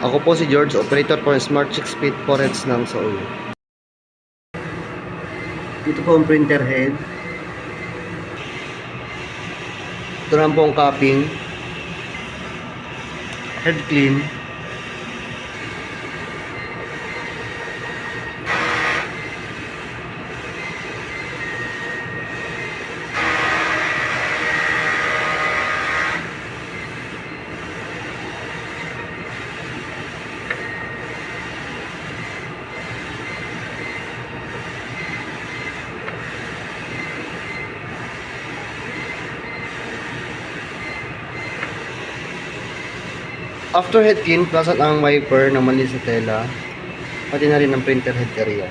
Ako po si George, operator po ng Smart 6 Speed Forage ng Seoul. Dito po ang printer head. Ito naman po ang cupping. Head clean. After head clean, plasan ang wiper na mali sa tela, pati na rin ang printer head area.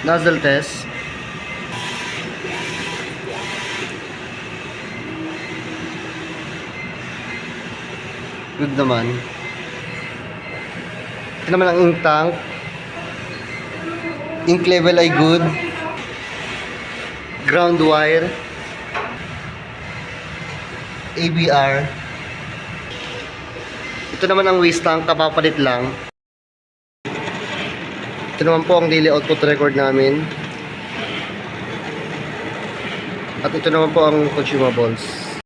Nozzle test. Good naman. Ito naman ang ink tank. Ink level ay good. Ground wire, ABR. Ito naman ang waste tank, kapapalit lang. Ito naman po ang daily output record namin. At ito naman po ang consumables.